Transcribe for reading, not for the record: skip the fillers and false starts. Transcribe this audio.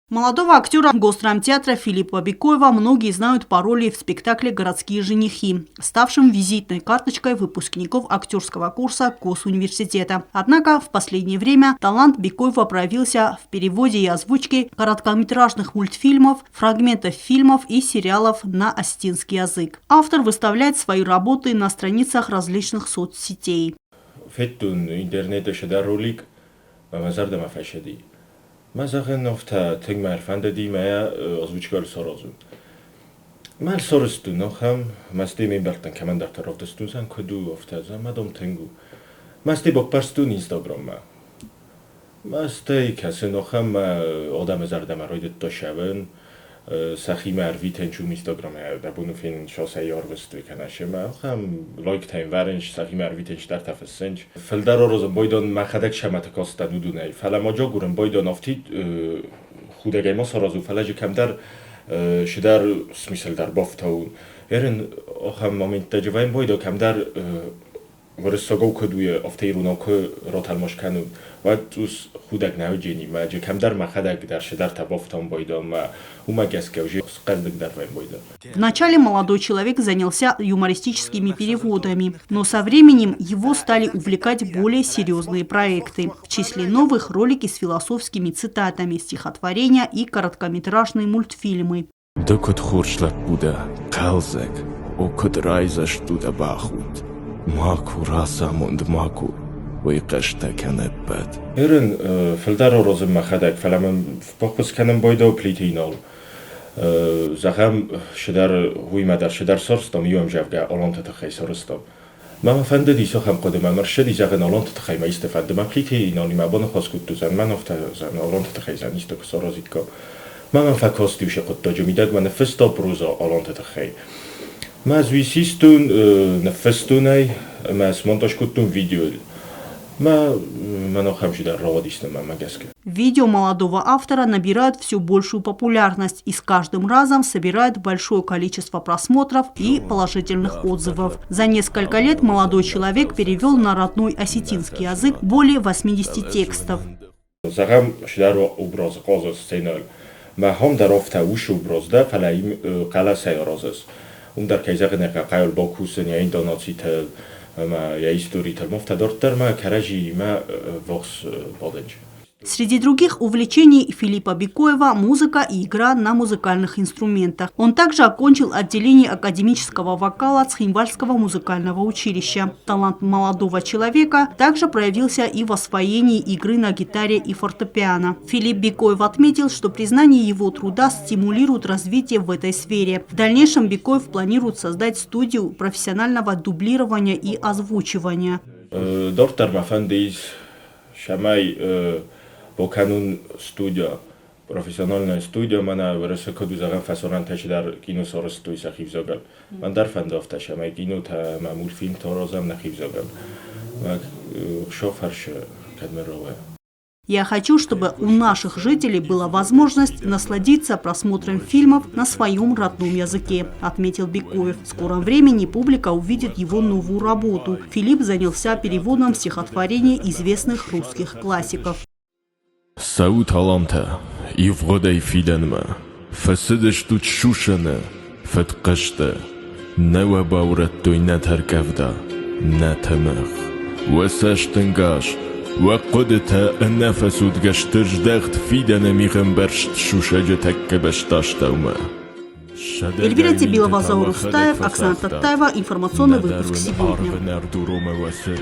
Молодого актера Госдрамтеатра Филиппа Бикоева многие знают по роли в спектакле «Городские женихи», ставшем визитной карточкой выпускников актерского курса Госуниверситета. Однако в последнее время талант Бикоева проявился в переводе и озвучке короткометражных мультфильмов, фрагментов фильмов и сериалов на осетинский язык. Автор выставляет свои работы на страницах различных соцсетей. Мазахен офта тегмар фандеди мая озвучкал сорозу. Мал соросту нохам масте мебартан командактор офтастун сан коду офта замадом тенгу. Масте бокпарстун инстаграмма. Масте касе нохам одам зардам роидет тошавен сахимар витенчум инстаграме дабуну фин шосеяр весту канашема хам лайк тайм варенч сахимар витенч дар тафсенч фелдаро роз бойдон махадак шамат коста дудунай фаламаджа гурам бойдон офти худагайма сорозу фалажи камдар шидар смисл дар бофтаун ерен хам момент таджвайн бойдо камдар ورساگو کدوی افتیرونا که راتلماش کنون و دوست خودک نهجینی ما جه کم در مخدک در شدر تبافتان بایدام و اوما گسکه و جه قلدک در وین بایدام. Вначале молодой человек занялся юмористическими переводами, но со временем его стали увлекать более серьезные проекты. В числе новых ролики с философскими цитатами, стихотворения и короткометражные мультфильмы. Докот хоршлап буда, калзек, окот райзаш туда бахут. Маку расамонд маку, ой кашта канеппат. Ерен фелдаро розем махадак, фаламен впохпус канем бойдо плитинол. Захам шидар хуймадар шидар сорстом юам жавга олонта тахай сорстом. Мама фанде дисо хам кодема маршеди заган олонта тахай ма истефанде ма плитинол има боно хоскут тузан ман офта зан олонта тахай зан исток сорозитко. Мама факости уше кот доджумидаг ман фесто брузо олонта тахай. ما زویسیستون نفستونای ما смонтаж кутун видео ما خمشي در равадистам магаске. Видео молодого автора набирают все большую популярность и с каждым разом собирают большое количество просмотров и положительных отзывов. За несколько лет молодой человек перевел на родной осетинский язык более 80 текстов. Загам шидаро образ qozos scenal. Ма хом дарофта уш образда фалаим qala sayrazas. در کیزاقنه که قایل با کوسن یا این داناتیتل ما یا ایستوریتل مفتادورتر ما کرجی ما وقت بادنج. Среди других увлечений Филиппа Бикоева – музыка и игра на музыкальных инструментах. Он также окончил отделение академического вокала Цхинвальского музыкального училища. Талант молодого человека также проявился и в освоении игры на гитаре и фортепиано. Филипп Бикоев отметил, что признание его труда стимулирует развитие в этой сфере. В дальнейшем Бикоев планирует создать студию профессионального дублирования и озвучивания. با کانون استودیا پروفسیونال استودیا من ورسه کدو زغم فسوران تاش در کینو سارستوی سخیف زغل من در فندافتش ما کینو تا معمول فیلم تارازم نخیف زغل و شوفرش کدمه روه. Я хочу, чтобы у наших жителей была возможность насладиться просмотром фильмов на своем родном языке, отметил Бикоев. В скором времени публика увидит его новую работу. Филипп занялся переводом стихотворений известных русских классиков. Саут аламта, ивгодай фиданма, фасидеш тут шушана, фаткашта, нава баурат той натаркавда, натамах, васаштангаш, وقدت النفس تجشتج دغت فيدنا ميغن برشت شوشاجة تكبش تاشتاوما. Эльвира Тебилова, Заур Устаев, Оксана Таттаева. Информационный выпуск сегодня.